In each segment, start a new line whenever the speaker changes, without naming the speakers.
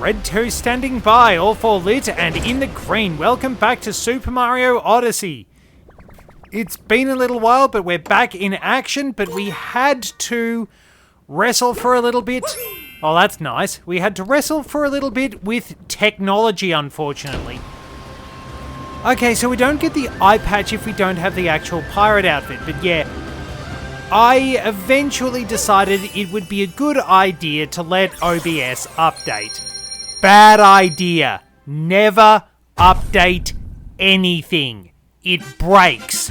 Red 2 standing by, all for lit and in the green. Welcome back to Super Mario Odyssey. It's been a little while, but we're back in action, but we had to wrestle for a little bit. Oh, that's nice. We had to wrestle for a little bit with technology, unfortunately. Okay, so we don't get the eye patch if we don't have the actual pirate outfit, but yeah. I eventually decided it would be a good idea to let OBS update. Bad idea. Never update anything. It breaks.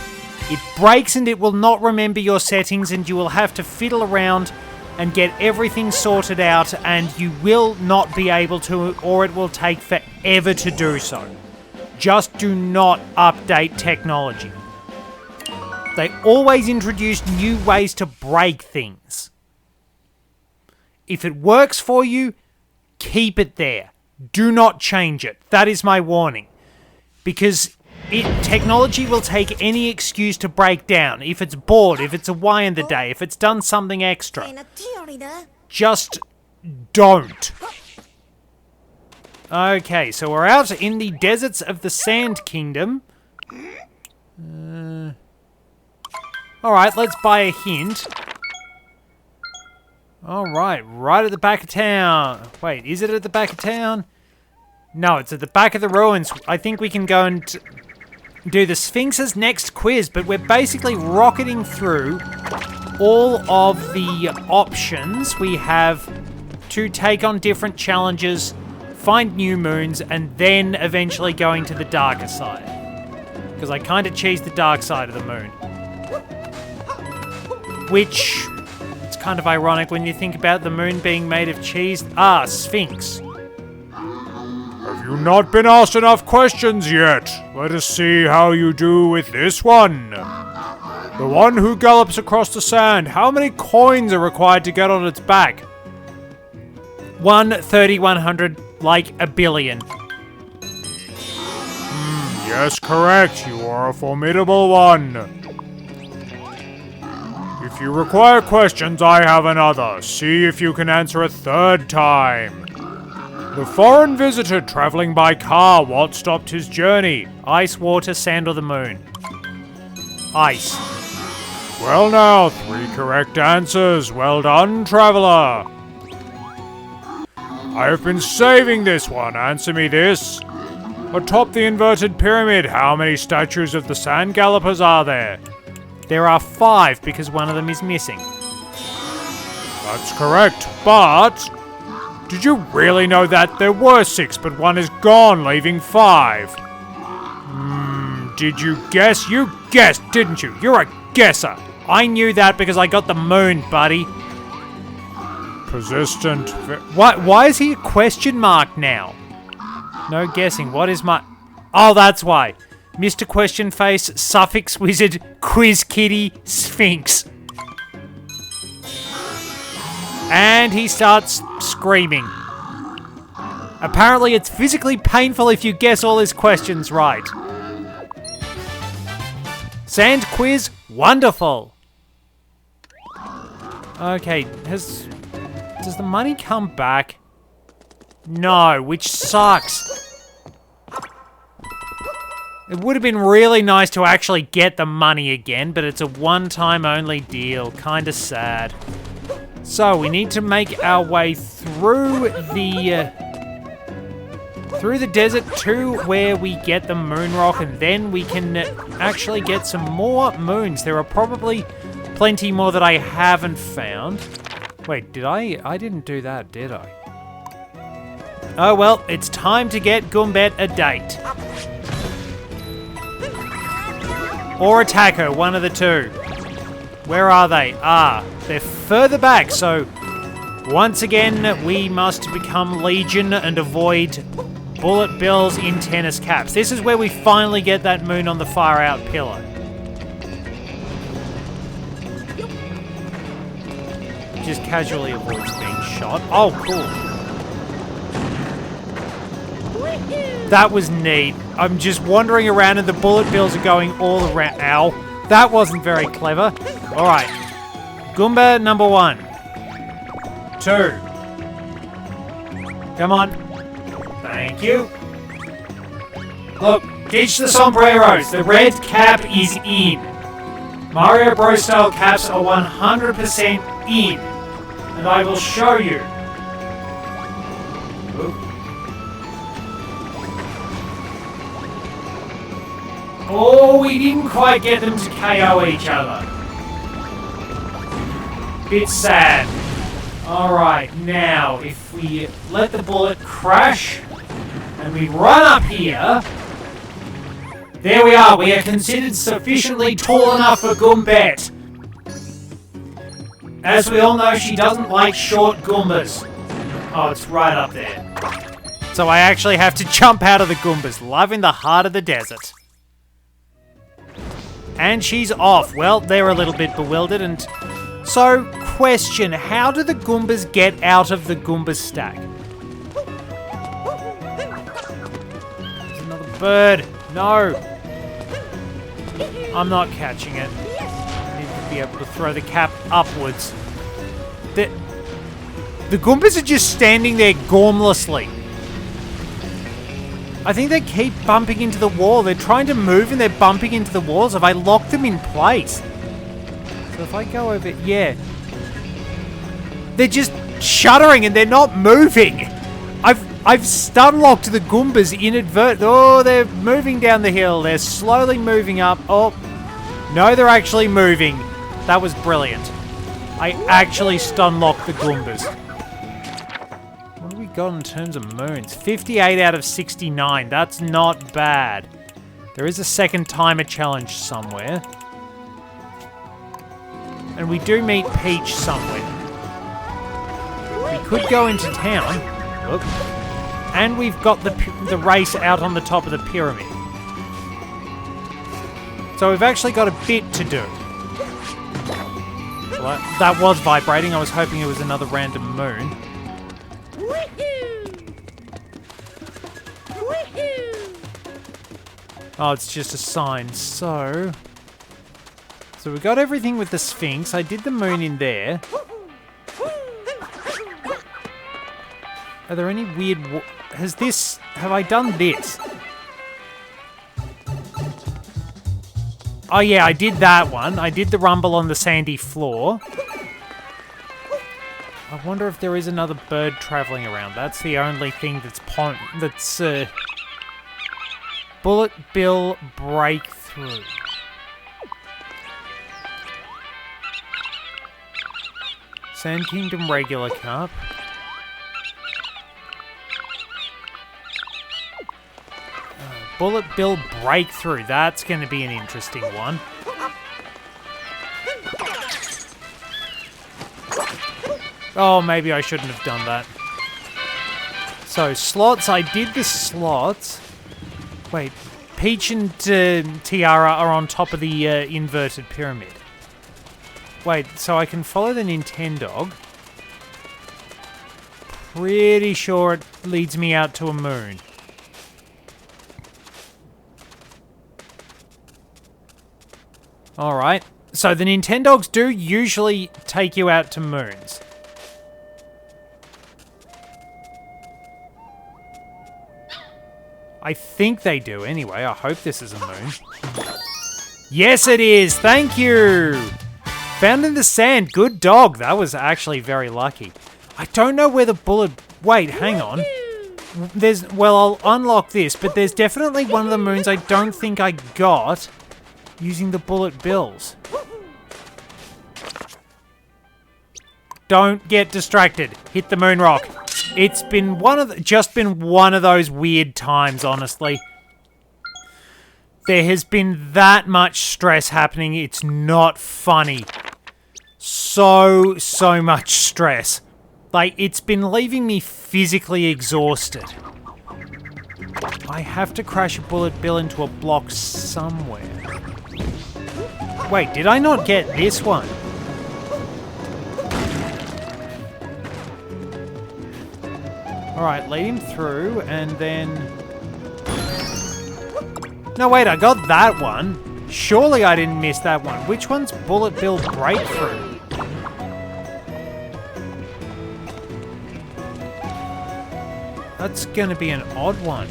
It breaks and it will not remember your settings and you will have to fiddle around and get everything sorted out and you will not be able to, or it will take forever to do so. Just do not update technology. They always introduce new ways to break things. If it works for you, keep it there. Do not change it. That is my warning. Because technology will take any excuse to break down. If it's bored, if it's away in the day, if it's done something extra. Just don't. Okay, so we're out in the deserts of the Sand Kingdom. Alright, let's buy a hint. Alright, right at the back of town. Wait, is it at the back of town? No, it's at the back of the ruins. I think we can go and do the Sphinx's next quiz, but we're basically rocketing through all of the options we have to take on different challenges, find new moons, and then eventually going to the darker side. Because I kind of cheesed the dark side of the moon. Which, it's kind of ironic when you think about the moon being made of cheese. Ah, Sphinx.
Have you not been asked enough questions yet? Let us see how you do with this one. The one who gallops across the sand. How many coins are required to get on its back?
1, 30, 100, like a billion.
Yes, correct. You are a formidable one. If you require questions, I have another. See if you can answer a third time. The foreign visitor traveling by car, what stopped his journey?
Ice, water, sand, or the moon? Ice.
Well now, 3 correct answers. Well done, traveler. I have been saving this one. Answer me this. Atop the inverted pyramid, how many statues of the sand gallopers are there?
There are 5 because one of them is missing.
That's correct, but did you really know that there were 6, but one is gone, leaving 5? Did you guess? You guessed, didn't you? You're a guesser.
I knew that because I got the moon, buddy.
Persistent.
Why is he a question mark now? No guessing. What is my... Oh, that's why. Mr. Question Face, Suffix Wizard, Quiz Kitty, Sphinx. And he starts screaming. Apparently it's physically painful if you guess all his questions right. Sand quiz, wonderful. Okay, does the money come back? No, which sucks. It would have been really nice to actually get the money again, but it's a one-time only deal. Kinda sad. So, we need to make our way through the desert to where we get the moon rock, and then we can actually get some more moons. There are probably plenty more that I haven't found. Wait, did I? I didn't do that, did I? Oh well, it's time to get Goombet a date. Or attack her, one of the two. Where are they? Ah, they're further back, so once again, we must become Legion and avoid bullet bills in tennis caps. This is where we finally get that moon on the far out pillar. Just casually avoids being shot. Oh, cool. That was neat. I'm just wandering around and the bullet bills are going all around. Ow. That wasn't very clever. Alright. Goomba number 1. 2. Come on. Thank you. Look, ditch the sombreros. The red cap is in. Mario Bros style caps are 100% in. And I will show you. Oop. Oh, we didn't quite get them to KO each other. Bit sad. Alright, now, if we let the bullet crash, and we run up here, there we are, we are considered sufficiently tall enough for Goombette. As we all know, she doesn't like short Goombas. Oh, it's right up there. So I actually have to jump out of the Goombas, live in the heart of the desert. And she's off. Well, they're a little bit bewildered, and... So, question, how do the Goombas get out of the Goomba stack? There's another bird. No. I'm not catching it. I need to be able to throw the cap upwards. The Goombas are just standing there gormlessly. I think they keep bumping into the wall. They're trying to move and they're bumping into the walls. Have I locked them in place? So if I go over... Yeah. They're just shuddering and they're not moving. I've stun-locked the Goombas inadvertently. Oh, they're moving down the hill. They're slowly moving up. Oh. No, they're actually moving. That was brilliant. I actually stun-locked the Goombas. What have we got in terms of moons? 58 out of 69. That's not bad. There is a second timer challenge somewhere. And we do meet Peach somewhere. We could go into town. Look. And we've got the race out on the top of the pyramid. So we've actually got a bit to do. Well, that was vibrating. I was hoping it was another random moon. Oh, it's just a sign. So we got everything with the Sphinx. I did the moon in there. Are there any weird... Have I done this? Oh yeah, I did that one. I did the rumble on the sandy floor. I wonder if there is another bird travelling around. That's the only thing that's Bullet Bill Breakthrough. Sand Kingdom regular cup. Bullet Bill Breakthrough. That's going to be an interesting one. Oh, maybe I shouldn't have done that. So, slots. I did the slots. Wait. Peach and Tiara are on top of the inverted pyramid. Wait, so I can follow the Nintendog. Pretty sure it leads me out to a moon. Alright, so the Nintendogs do usually take you out to moons. I think they do anyway. I hope this is a moon. Yes, it is! Thank you! Found in the sand. Good dog. That was actually very lucky. I don't know where the bullet... Wait, hang on. Well, I'll unlock this, but there's definitely one of the moons I don't think I got using the bullet bills. Don't get distracted. Hit the moon rock. It's been just been one of those weird times, honestly. There has been that much stress happening. It's not funny. So much stress. Like, it's been leaving me physically exhausted. I have to crash a bullet bill into a block somewhere. Wait, did I not get this one? Alright, lead him through, and then... No, wait, I got that one. Surely I didn't miss that one. Which one's Bullet Bill Breakthrough? That's gonna be an odd one.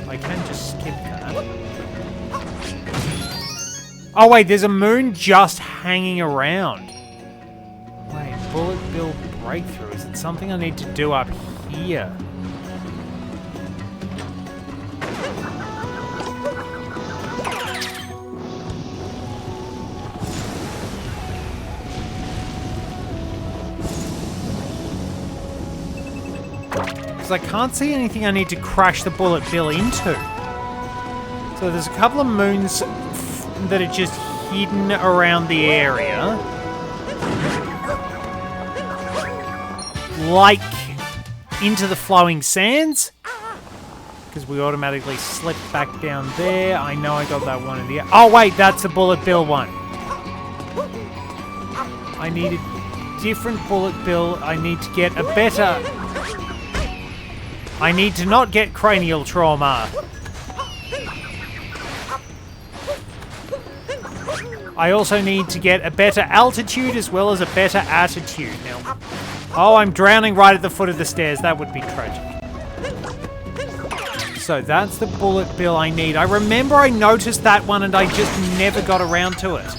I can just skip that. Oh wait, there's a moon just hanging around. Wait, bullet bill breakthrough. Is it something I need to do up here? Because I can't see anything I need to crash the bullet bill into. So there's a couple of moons that are just hidden around the area. Like into the flowing sands. Because we automatically slip back down there. I know I got that one in the air. Oh wait, that's the bullet bill one. I need a different bullet bill. I need to get a better... I need to not get cranial trauma. I also need to get a better altitude as well as a better attitude. Now, oh, I'm drowning right at the foot of the stairs. That would be tragic. So that's the bullet bill I need. I remember I noticed that one and I just never got around to it.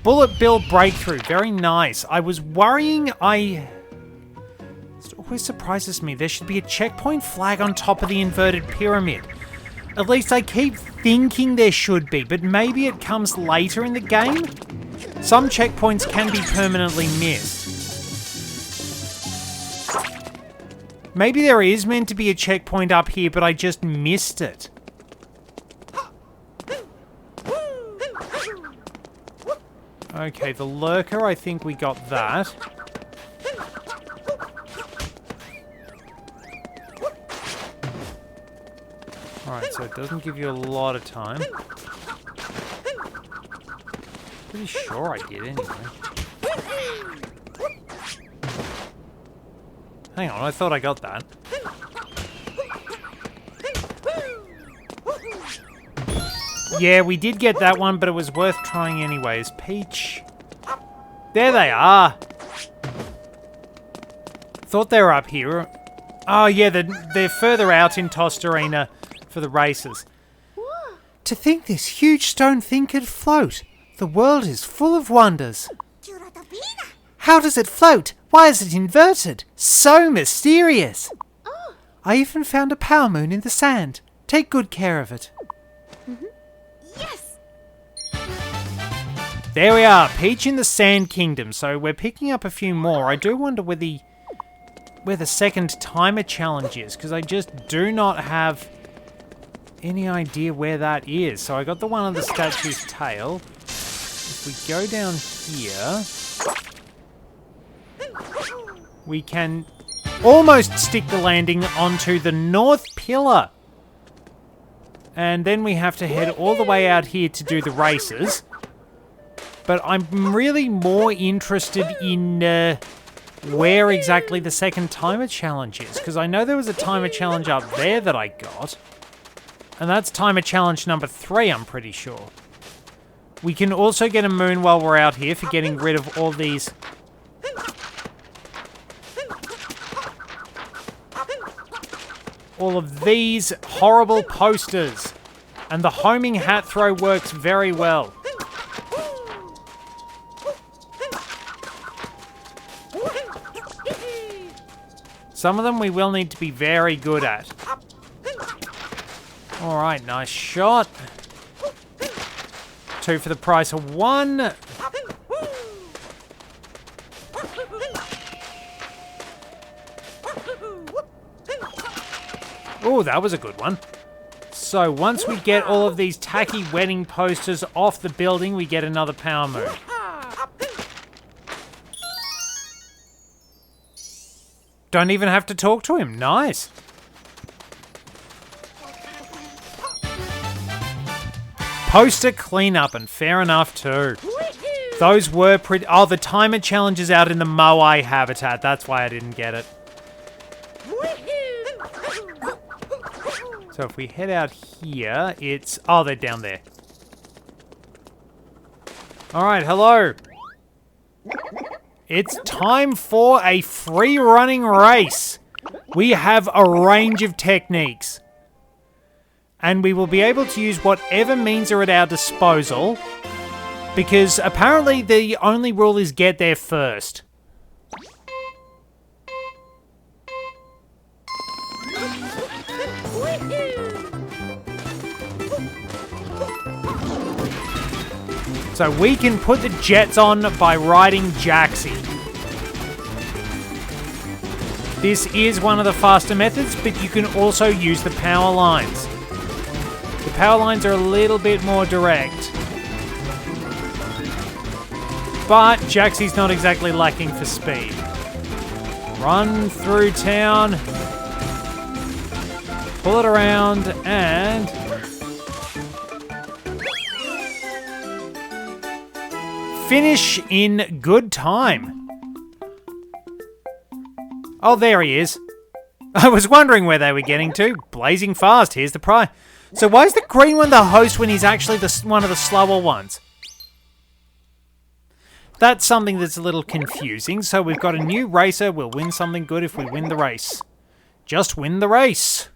Bullet bill breakthrough. Very nice. I was worrying It always surprises me. There should be a checkpoint flag on top of the inverted pyramid. At least I keep thinking there should be, but maybe it comes later in the game? Some checkpoints can be permanently missed. Maybe there is meant to be a checkpoint up here, but I just missed it. Okay, the lurker, I think we got that. Alright, so it doesn't give you a lot of time. Pretty sure I did anyway. Hang on, I thought I got that. Yeah, we did get that one, but it was worth trying anyways. Peach. There they are. Thought they were up here. Oh yeah, they're further out in Tost Arena for the races. To think this huge stone thing could float. The world is full of wonders. How does it float? Why is it inverted? So mysterious. I even found a power moon in the sand. Take good care of it.
Yes.
There we are, Peach in the Sand Kingdom. So we're picking up a few more. I do wonder where the second timer challenge is, because I just do not have any idea where that is. So I got the one on the statue's tail. If we go down here, we can almost stick the landing onto the north pillar. And then we have to head all the way out here to do the races. But I'm really more interested in where exactly the second timer challenge is. Because I know there was a timer challenge up there that I got. And that's timer challenge number 3, I'm pretty sure. We can also get a moon while we're out here for getting rid of all these... all of these horrible posters. And the homing hat throw works very well. Some of them we will need to be very good at. Alright, nice shot. 2 for the price of 1. Oh, that was a good one. So once we get all of these tacky wedding posters off the building, we get another power move. Don't even have to talk to him. Nice. Poster cleanup, and fair enough too. Those were pretty... Oh, the timer challenge is out in the Moai habitat. That's why I didn't get it. So if we head out here, it's... Oh, they're down there. Alright, hello. It's time for a free-running race. We have a range of techniques. And we will be able to use whatever means are at our disposal. Because apparently the only rule is get there first. So we can put the jets on by riding Jaxie. This is one of the faster methods, but you can also use the power lines. The power lines are a little bit more direct. But Jaxie's not exactly lacking for speed. Run through town. Pull it around and... finish in good time. Oh, there he is. I was wondering where they were getting to. Blazing fast, here's the prize. So why is the green one the host when he's actually one of the slower ones? That's something that's a little confusing. So we've got a new racer. We'll win something good if we win the race. Just win the race.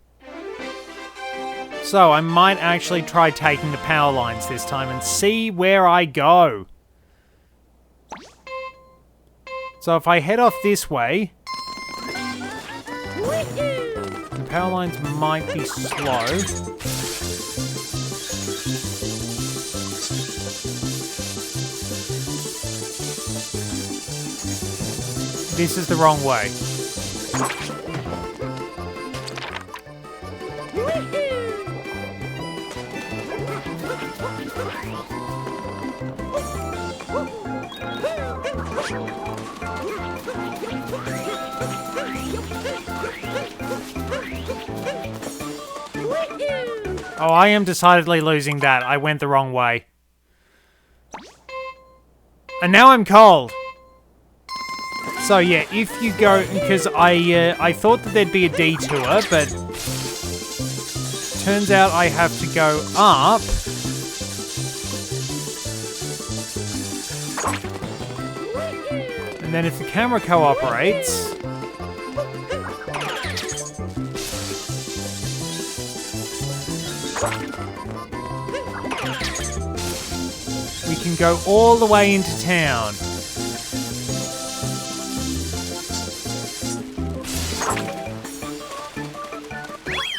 So I might actually try taking the power lines this time and see where I go. So if I head off this way, the power lines might be slow. This is the wrong way. Oh, I am decidedly losing that. I went the wrong way. And now I'm cold. So yeah, if you go... Because I thought that there'd be a detour, but... Turns out I have to go up. And then if the camera cooperates... we can go all the way into town.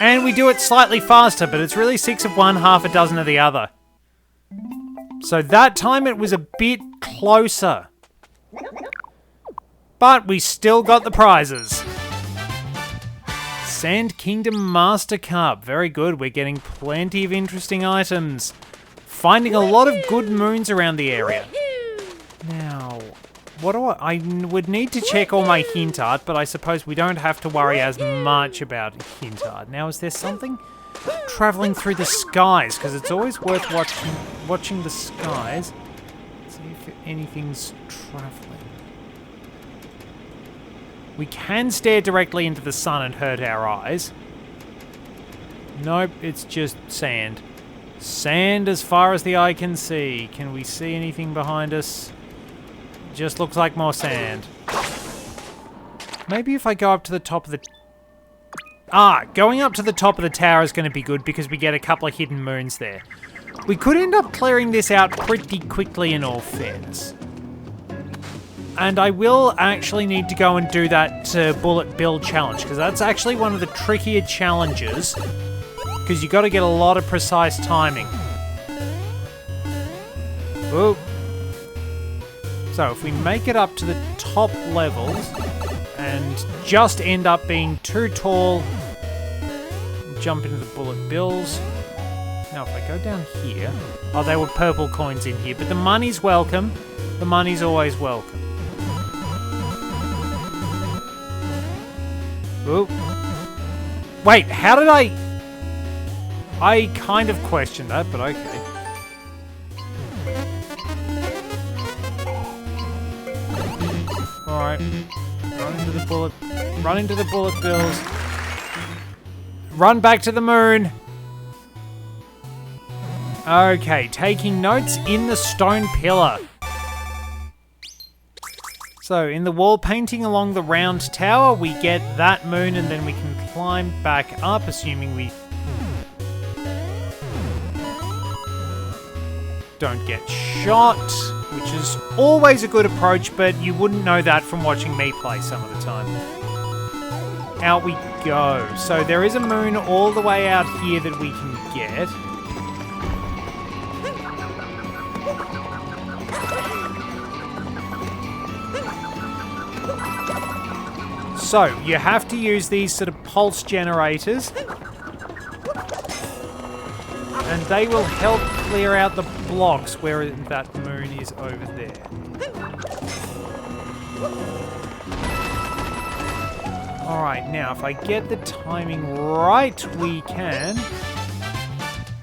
And we do it slightly faster, but it's really 6 of one, half a dozen of the other. So that time it was a bit closer. But we still got the prizes. Sand Kingdom Master Cup. Very good. We're getting plenty of interesting items. Finding a lot of good moons around the area. Now, what do I would need to check all my hint art, but I suppose we don't have to worry as much about hint art. Now, is there something traveling through the skies? Because it's always worth watching the skies. See if anything's traveling. We can stare directly into the sun and hurt our eyes. Nope, it's just sand. Sand as far as the eye can see. Can we see anything behind us? Just looks like more sand. Maybe if I go up to the top of the... going up to the top of the tower is going to be good because we get a couple of hidden moons there. We could end up clearing this out pretty quickly in all fairness. And I will actually need to go and do that bullet bill challenge because that's actually one of the trickier challenges. Because you got to get a lot of precise timing. Whoop. So if we make it up to the top levels and just end up being too tall, jump into the bullet bills. Now if I go down here, oh, there were purple coins in here, but the money's welcome. The money's always welcome. Whoop. Wait, how did I kind of questioned that, but okay. Alright. Run into the bullet bills. Run back to the moon. Okay, taking notes in the stone pillar. So, in the wall painting along the round tower, we get that moon and then we can climb back up, assuming we don't get shot, which is always a good approach, but you wouldn't know that from watching me play some of the time. Out we go. So, there is a moon all the way out here that we can get. So, you have to use these sort of pulse generators, and they will help clear out the blocks where that moon is over there. Alright, now if I get the timing right, we can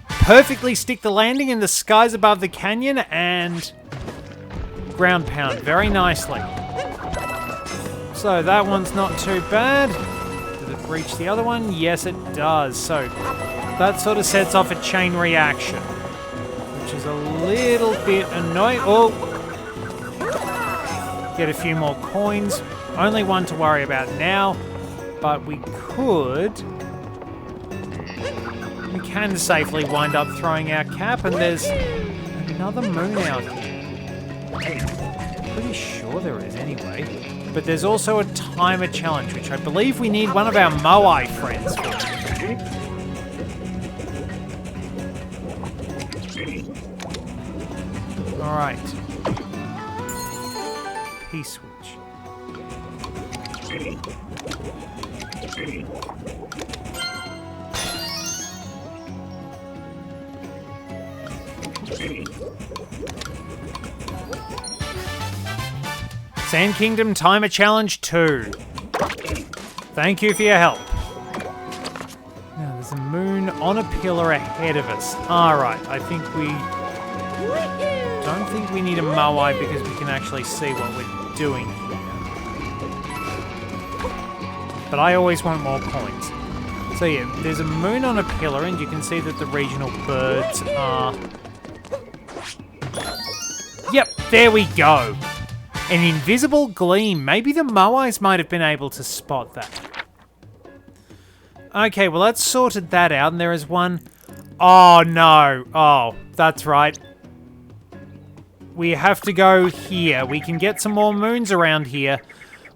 perfectly stick the landing in the skies above the canyon and ground pound very nicely. So that one's not too bad. Did it reach the other one? Yes, it does. So that sort of sets off a chain reaction, which is a little bit annoying. Oh! Get a few more coins. Only one to worry about now, but we can safely wind up throwing our cap, and there's another moon out here. Pretty sure there is anyway. But there's also a timer challenge, which I believe we need one of our Moai friends for. Alright. P-switch. Sand Kingdom Timer Challenge 2. Thank you for your help. Now there's a moon on a pillar ahead of us. Alright, I think we don't think we need a Moai because we can actually see what we're doing here. But I always want more coins. So yeah, there's a moon on a pillar and you can see that the regional birds are... Yep, there we go. An invisible gleam. Maybe the Moais might have been able to spot that. Okay, well that's sorted that out, and there is one... Oh no. Oh, that's right. We have to go here. We can get some more moons around here,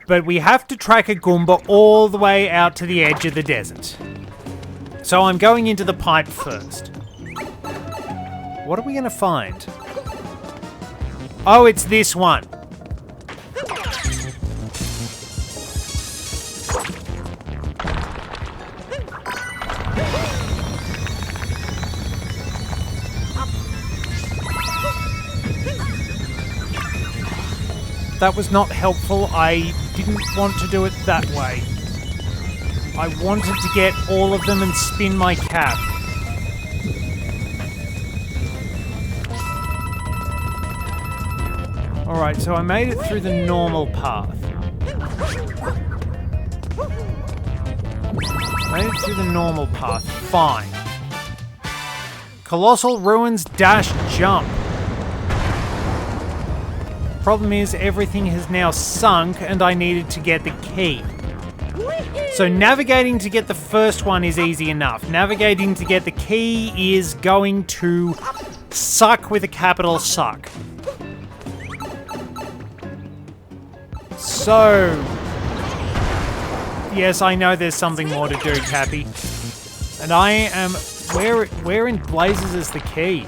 but we have to track a Goomba all the way out to the edge of the desert. So I'm going into the pipe first. What are we going to find? Oh, it's this one. That was not helpful. I didn't want to do it that way. I wanted to get all of them and spin my cap. Alright, so I made it through the normal path. Made it through the normal path. Fine. Colossal Ruins dash jump. Problem is, everything has now sunk and I needed to get the key. So navigating to get the first one is easy enough. Navigating to get the key is going to suck with a capital suck. So... Yes, I know there's something more to do, Cappy. And I am... Where in blazes is the key?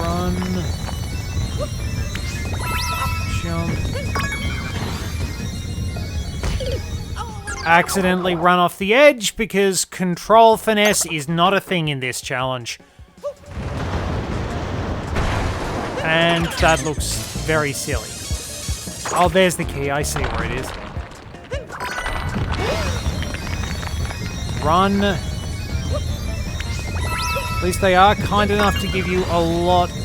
Run... Jump. Accidentally run off the edge because control finesse is not a thing in this challenge. And that looks very silly. Oh, there's the key. I see where it is. Run. At least they are kind enough to give you a lot of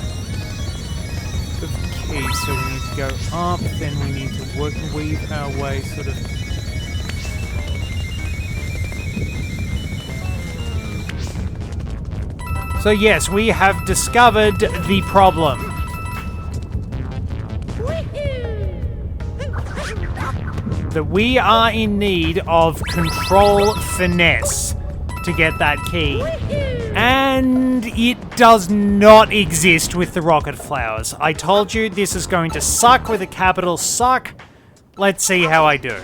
keys. So we need to go up, then we need to weave our way sort of So yes, we have discovered the problem. That we are in need of control finesse to get that key. And it does not exist with the rocket flowers. I told you this is going to suck with a capital suck. Let's see how I do.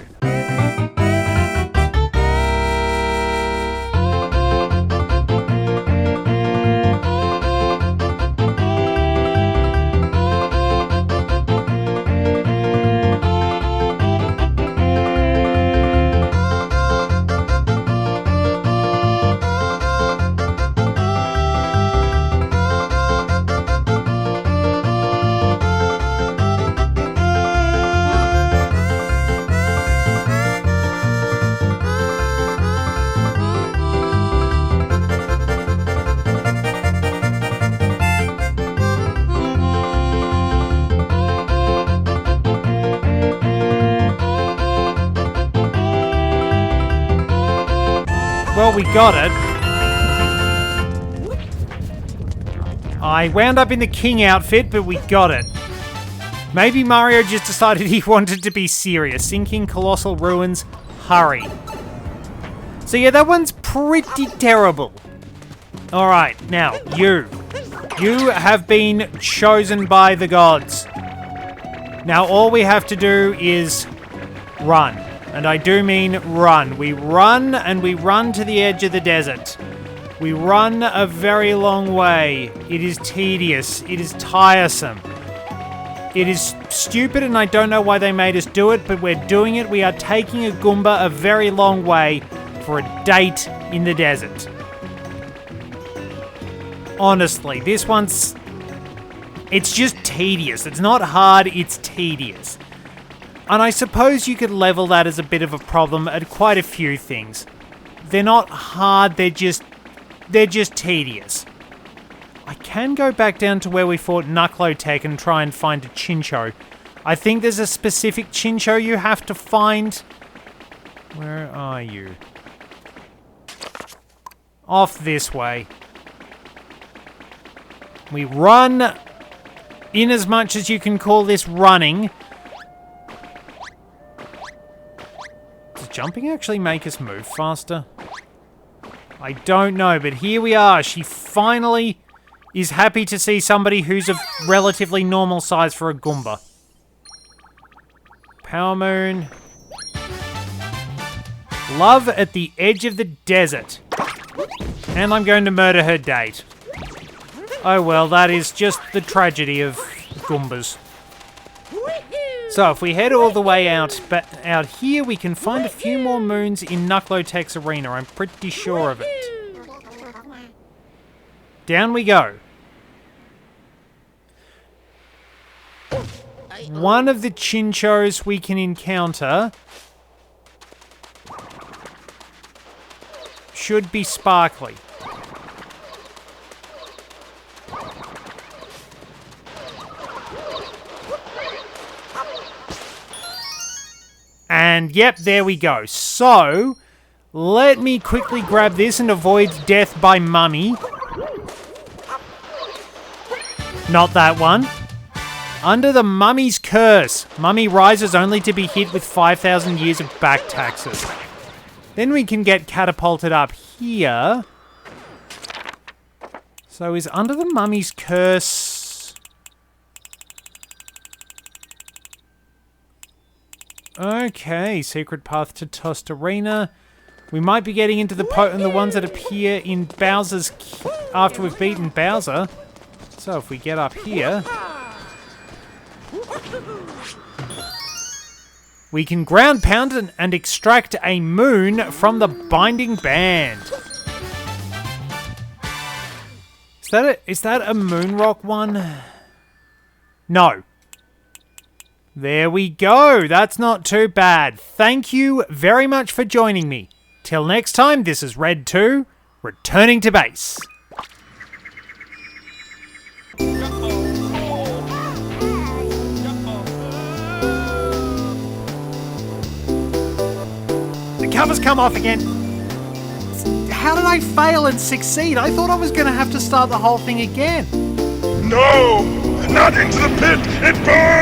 Well, we got it. I wound up in the king outfit, but we got it. Maybe Mario just decided he wanted to be serious. Sinking colossal ruins. Hurry. So yeah, that one's pretty terrible. Alright, now, you. You have been chosen by the gods. Now all we have to do is run. And I do mean run. We run and we run to the edge of the desert. We run a very long way. It is tedious. It is tiresome. It is stupid and I don't know why they made us do it, but we're doing it. We are taking a Goomba a very long way for a date in the desert. Honestly, this one's... It's just tedious. It's not hard, it's tedious. And I suppose you could level that as a bit of a problem at quite a few things. They're not hard, they're just tedious. I can go back down to where we fought Knucklotech and try and find a Chincho. I think there's a specific Chincho you have to find. Where are you? Off this way. We run in as much as you can call this running. Does jumping actually make us move faster? I don't know, but here we are. She finally is happy to see somebody who's of relatively normal size for a Goomba. Power Moon. Love at the edge of the desert. And I'm going to murder her date. Oh well, that is just the tragedy of Goombas. So if we head all the way out here, we can find a few more moons in Knucklotech's arena. I'm pretty sure of it. Down we go. One of the Chinchos we can encounter should be sparkly. And yep, there we go. So, let me quickly grab this and avoid death by Mummy. Not that one. Under the Mummy's curse. Mummy rises only to be hit with 5,000 years of back taxes. Then we can get catapulted up here. So is under the Mummy's curse... Okay, secret path to Toast Arena. We might be getting into the ones that appear in Bowser's... after we've beaten Bowser. So if we get up here... we can ground pound and extract a moon from the binding band. Is that a moon rock one? No. There we go. That's not too bad. Thank you very much for joining me. Till next time, this is Red 2, returning to base. The cover's come off again. how did I fail and succeed? I thought I was going to have to start the whole thing again.
No! Not into the pit! It burns!